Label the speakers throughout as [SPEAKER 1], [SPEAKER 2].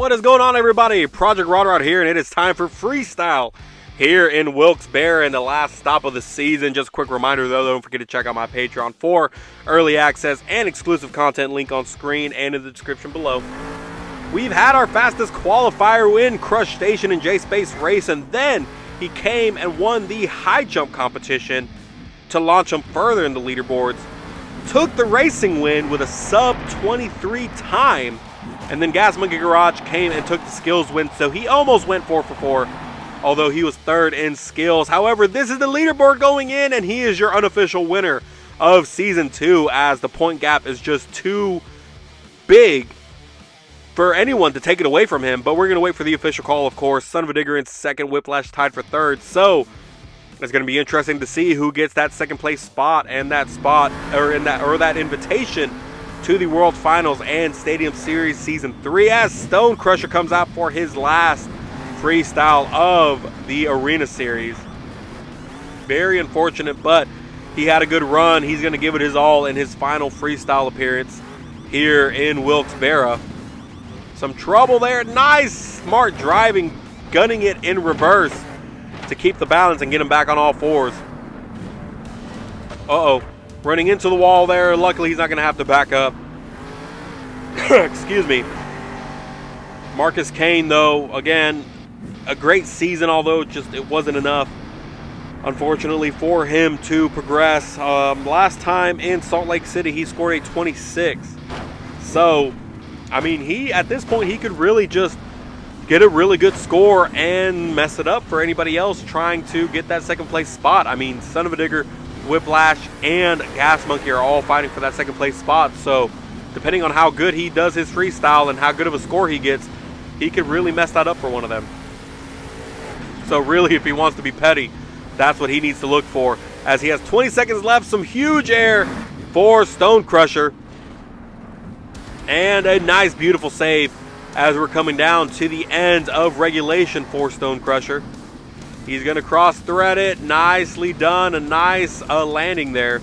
[SPEAKER 1] What is going on, everybody? Project Rodrod here, and it is time for Freestyle here in Wilkes-Barre and the last stop of the season. Just a quick reminder, though, don't forget to check out my Patreon for early access and exclusive content. Link on screen and in the description below. We've had our fastest qualifier win, Crush Station in J-Space race, and then he came and won the high jump competition to launch him further in the leaderboards. Took the racing win with a sub 23 time. And then Gas Monkey Garage came and took the skills win, so he almost went 4 for 4, although he was third in skills. However, this is the leaderboard going in, and he is your unofficial winner of Season 2, as the point gap is just too big for anyone to take it away from him. But we're going to wait for the official call, of course. Son of a Digger in second, Whiplash tied for third. So it's going to be interesting to see who gets that second place spot and that that invitation to the World Finals and Stadium Series Season 3, as Stone Crusher comes out for his last freestyle of the Arena Series. Very unfortunate, but he had a good run. He's going to give it his all in his final freestyle appearance here in Wilkes-Barre. Some trouble there. Nice, smart driving, gunning it in reverse to keep the balance and get him back on all fours. Uh-oh. Running into the wall there. Luckily, he's not going to have to back up. Excuse me. Marcus Kane, though, again, a great season, although it wasn't enough, unfortunately, for him to progress. Last time in Salt Lake City, he scored a 26. So, I mean, at this point, he could really just get a really good score and mess it up for anybody else trying to get that second place spot. I mean, Son of a Digger, Whiplash, and Gas Monkey are all fighting for that second place spot. So depending on how good he does his freestyle and how good of a score he gets, he could really mess that up for one of them. So really, if he wants to be petty, that's what he needs to look for, as he has 20 seconds left. Some huge air for Stone Crusher, and a nice beautiful save as we're coming down to the end of regulation for Stone Crusher. He's going to cross-thread it. Nicely done. A nice landing there.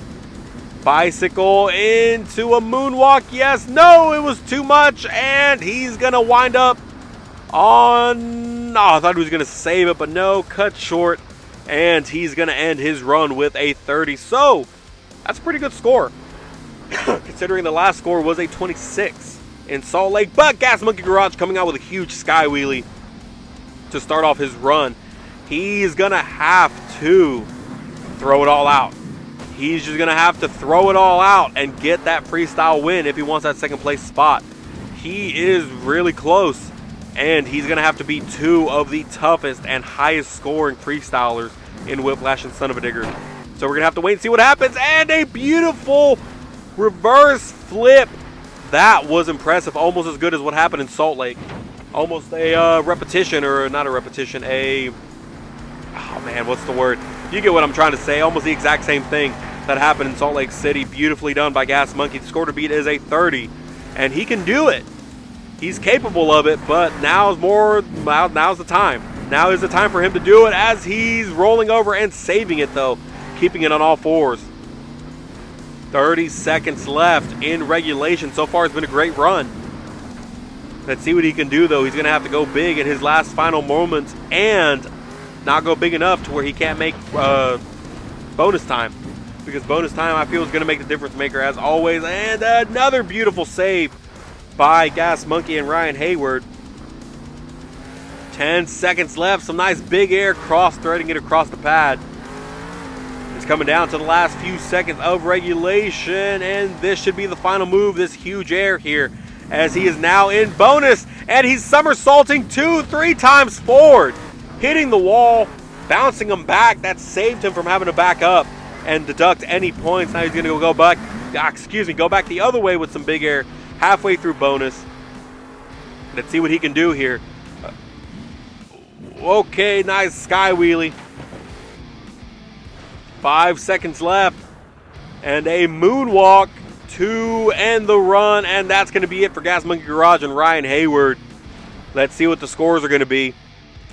[SPEAKER 1] Bicycle into a moonwalk. Yes. No, it was too much. And he's going to wind up on... Oh, I thought he was going to save it, but no. Cut short. And he's going to end his run with a 30. So, that's a pretty good score, considering the last score was a 26 in Salt Lake. But Gas Monkey Garage coming out with a huge sky wheelie to start off his run. He's going to have to throw it all out. He's just going to have to throw it all out and get that freestyle win if he wants that second place spot. He is really close, and he's going to have to beat two of the toughest and highest scoring freestylers in Whiplash and Son of a Digger. So we're going to have to wait and see what happens. And a beautiful reverse flip. That was impressive. Almost as good as what happened in Salt Lake. Almost a repetition, or not a repetition, oh man, what's the word? You get what I'm trying to say. Almost the exact same thing that happened in Salt Lake City. Beautifully done by Gas Monkey. The score to beat is a 30, and he can do it. He's capable of it, but now's the time. Now is the time for him to do it, as he's rolling over and saving it, though, keeping it on all fours. 30 seconds left in regulation. So far, it's been a great run. Let's see what he can do, though. He's going to have to go big in his last final moments and not go big enough to where he can't make bonus time, because bonus time, I feel, is going to make the difference maker as always. And another beautiful save by Gas Monkey and Ryan Hayward. 10 seconds left. Some nice big air cross-threading it across the pad. It's coming down to the last few seconds of regulation, and this should be the final move, this huge air here, as he is now in bonus, and he's somersaulting 2-3 times forward, hitting the wall, bouncing him back. That saved him from having to back up and deduct any points. Now he's going to go back the other way with some big air halfway through bonus. Let's see what he can do here. Okay, nice sky wheelie. 5 seconds left, and a moonwalk to end the run, and that's going to be it for Gas Monkey Garage and Ryan Hayward. Let's see what the scores are going to be.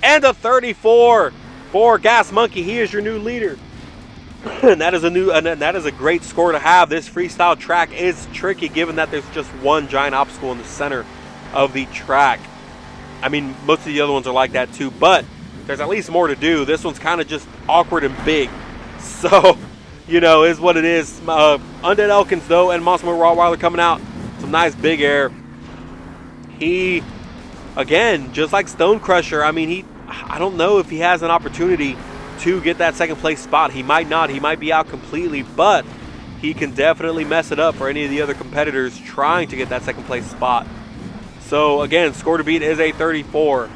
[SPEAKER 1] And a 34 for Gas Monkey. He is your new leader. And that is a great score to have. This freestyle track is tricky, given that there's just one giant obstacle in the center of the track. I mean, most of the other ones are like that too, but there's at least more to do. This one's kind of just awkward and big. So, you know, is what it is. Undead Elkins, though, and Monster Rottweiler coming out. Some nice big air. He, again, just like Stone Crusher, I mean, I don't know if he has an opportunity to get that second place spot. He might not. He might be out completely, but he can definitely mess it up for any of the other competitors trying to get that second place spot. So, again, score to beat is a 34,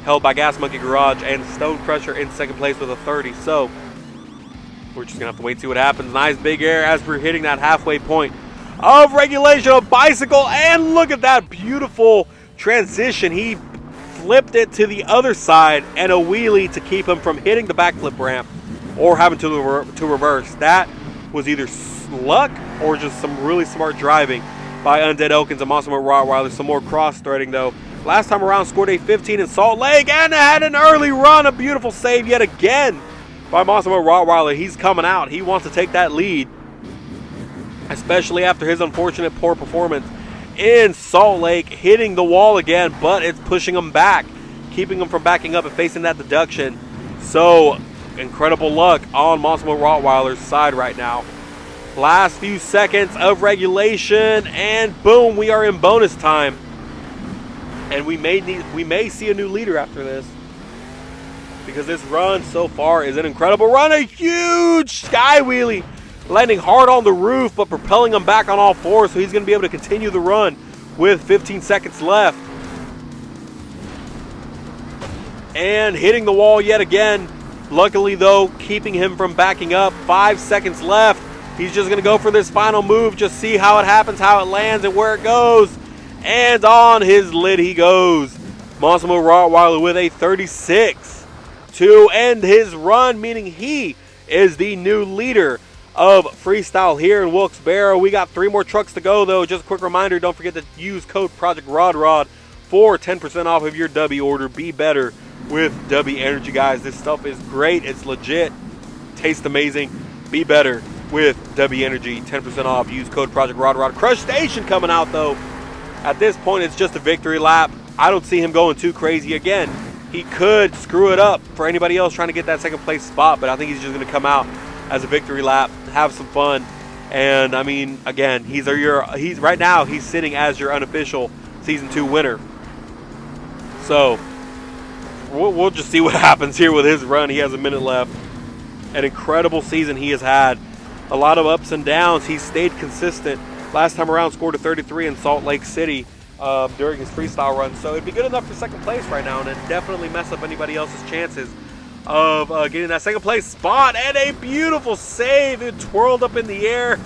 [SPEAKER 1] held by Gas Monkey Garage, and Stone Crusher in second place with a 30. So, we're just going to have to wait and see what happens. Nice big air as we're hitting that halfway point of regulation of bicycle. And look at that beautiful transition. He flipped it to the other side and a wheelie to keep him from hitting the backflip ramp or having to reverse. That was either luck or just some really smart driving by Undead Elkins and Monster Rottweiler. Some more cross-threading, though. Last time around, scored a 15 in Salt Lake and had an early run. A beautiful save yet again by Monster Rottweiler. He's coming out. He wants to take that lead, especially after his unfortunate poor performance in Salt Lake, hitting the wall again, but it's pushing him back, keeping him from backing up and facing that deduction. So, incredible luck on Monster Rottweiler's side right now. Last few seconds of regulation, and boom, we are in bonus time. And we may see a new leader after this, because this run so far is an incredible run. A huge sky wheelie, landing hard on the roof, but propelling him back on all fours, so he's going to be able to continue the run with 15 seconds left. And hitting the wall yet again. Luckily, though, keeping him from backing up. 5 seconds left. He's just going to go for this final move, just see how it happens, how it lands, and where it goes. And on his lid he goes. Monster Rottweiler with a 36 to end his run, meaning he is the new leader of Freestyle here in Wilkes-Barre. We got 3 more trucks to go, though. Just a quick reminder, don't forget to use code Project Rod for 10% off of your W order. Be better with W Energy, guys. This stuff is great. It's legit. Tastes amazing. Be better with W Energy. 10% off. Use code Project Rod. Crush Station coming out, though. At this point, it's just a victory lap. I don't see him going too crazy. Again, he could screw it up for anybody else trying to get that second place spot, but I think he's just going to come out as a victory lap, have some fun. And I mean, again, he's right now he's sitting as your unofficial season 2 winner. So we'll just see what happens here with his run. He has a minute left. An incredible season he has had. A lot of ups and downs. He's stayed consistent. Last time around, scored a 33 in Salt Lake City during his freestyle run. So it'd be good enough for second place right now, and it'd definitely mess up anybody else's chances of getting that second place spot. And a beautiful save. It twirled up in the air,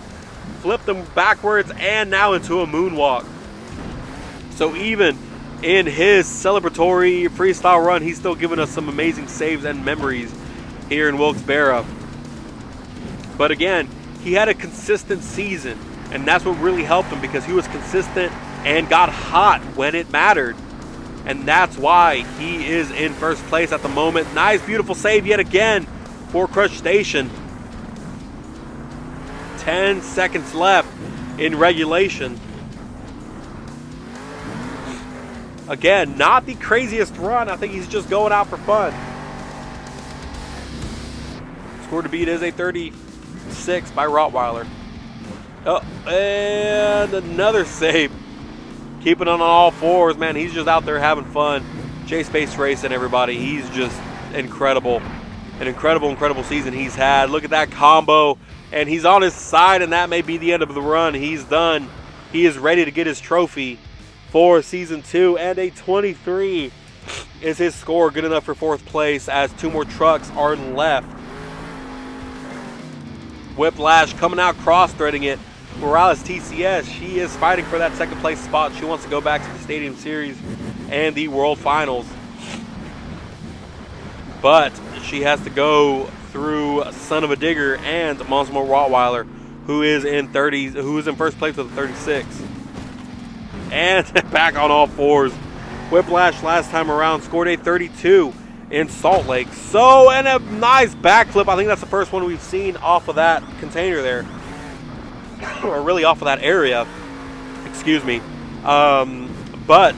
[SPEAKER 1] flipped him backwards, and now into a moonwalk. So even in his celebratory freestyle run, he's still giving us some amazing saves and memories here in Wilkes-Barre. But again, he had a consistent season, and that's what really helped him, because he was consistent and got hot when it mattered. And that's why he is in first place at the moment. Nice, beautiful save yet again for Crush Station. 10 seconds left in regulation. Again, not the craziest run. I think he's just going out for fun. Score to beat is a 36 by Rottweiler. Oh, and another save. Keeping on all fours, man. He's just out there having fun. J-Space Racing, everybody. He's just incredible. An incredible season he's had. Look at that combo. And he's on his side, and that may be the end of the run. He's done. He is ready to get his trophy for Season 2. And a 23 is his score. Good enough for fourth place, as 2 more trucks are left. Whiplash coming out, cross-threading it. Morales TCS, she is fighting for that second place spot. She wants to go back to the Stadium Series and the World Finals. But she has to go through Son of a Digger and Monster Rottweiler, who is in first place with a 36. And back on all fours. Whiplash last time around scored a 32 in Salt Lake. So, and a nice backflip. I think that's the first one we've seen off of that container there. Or really off of that area. Excuse me. But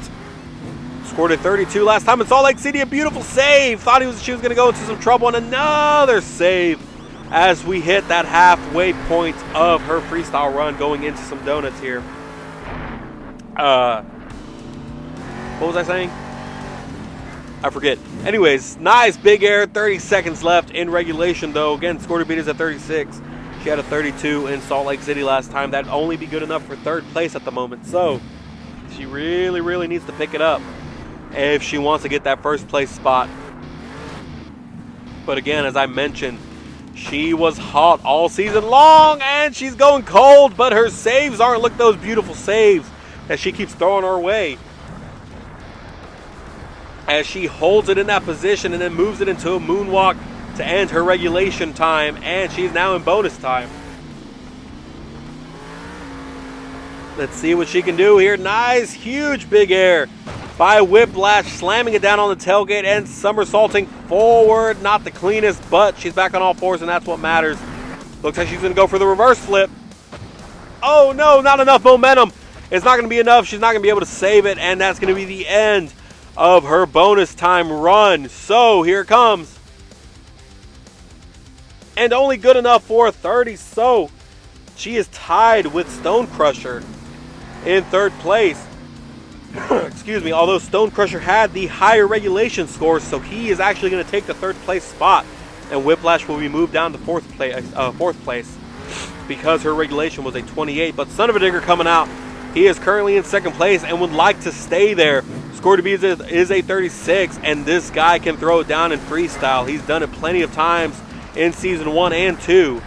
[SPEAKER 1] Scored a 32 last time in Salt Lake City. A beautiful save. Thought she was going to go into some trouble, and another save as we hit that halfway point of her freestyle run, going into some donuts here. What was I saying? I forget. Anyways, nice big air. 30 seconds left in regulation, though. Again, scored her beaters at 36. She had a 32 in Salt Lake City last time. That'd only be good enough for third place at the moment. So she really, really needs to pick it up if she wants to get that first place spot. But again, as I mentioned, she was hot all season long, and she's going cold, but her saves aren't. Look, those beautiful saves that she keeps throwing our way. As she holds it in that position and then moves it into a moonwalk to end her regulation time, and she's now in bonus time. Let's see what she can do here. Nice, huge big air by Whiplash, slamming it down on the tailgate and somersaulting forward. Not the cleanest, but she's back on all fours, and that's what matters. Looks like she's going to go for the reverse flip. Oh no, not enough momentum. It's not going to be enough. She's not going to be able to save it, and that's going to be the end of her bonus time run. So here it comes. And only good enough for a 30. So she is tied with Stone Crusher in third place. Excuse me. Although Stone Crusher had the higher regulation score, so he is actually going to take the third place spot, and Whiplash will be moved down to fourth place because her regulation was a 28. But Son of a Digger coming out. He is currently in second place and would like to stay there. Score to be is a 36, and this guy can throw it down in freestyle. He's done it plenty of times in season 1 and 2.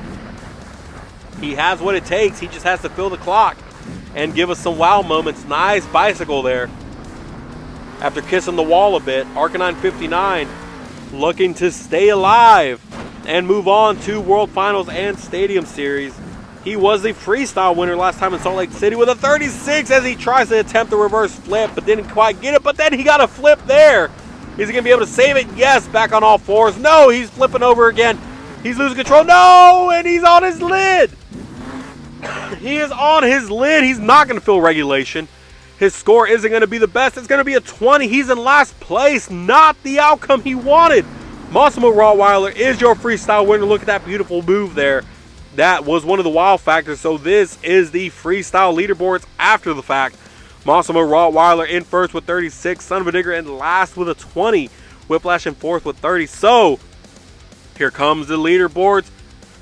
[SPEAKER 1] He has what it takes. He just has to fill the clock and give us some wow moments. Nice bicycle there. After kissing the wall a bit, Arcanine 59 looking to stay alive and move on to World Finals and Stadium Series. He was the freestyle winner last time in Salt Lake City with a 36 as he tries to attempt the reverse flip, but didn't quite get it. But then he got a flip there. Is he going to be able to save it? Yes, back on all fours. No, he's flipping over again. He's losing control. No, and he's on his lid. He is on his lid. He's not going to fill regulation. His score isn't going to be the best. It's going to be a 20. He's in last place. Not the outcome he wanted. Massimo Rottweiler is your freestyle winner. Look at that beautiful move there. That was one of the wow factors. So this is the freestyle leaderboards after the fact. Massimo Rottweiler in first with 36. Son of a Digger in last with a 20. Whiplash in fourth with 30. So here comes the leaderboards.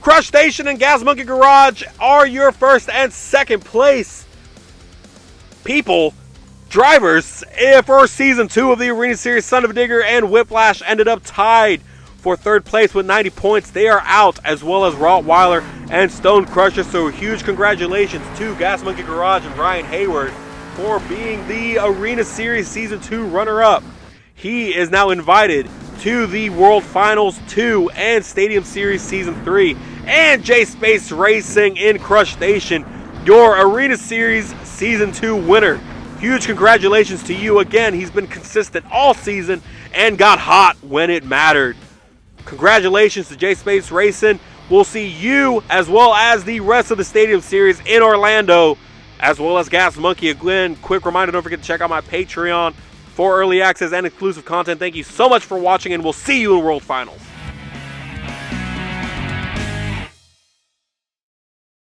[SPEAKER 1] Crush Station and Gas Monkey Garage are your first and second place people, drivers, for season 2 of the Arena Series. Son of a Digger and Whiplash ended up tied for third place with 90 points. They are out, as well as Rottweiler and Stone Crusher. So huge congratulations to Gas Monkey Garage and Ryan Hayward for being the Arena Series season 2 runner-up. He is now invited to the World Finals 2 and Stadium Series Season 3. And J-Space Racing in Crush Station, your Arena Series Season 2 winner. Huge congratulations to you again. He's been consistent all season and got hot when it mattered. Congratulations to J-Space Racing. We'll see you as well as the rest of the Stadium Series in Orlando, as well as Gas Monkey. Again, quick reminder, don't forget to check out my Patreon for early access and exclusive content. Thank you so much for watching, and we'll see you in World Finals.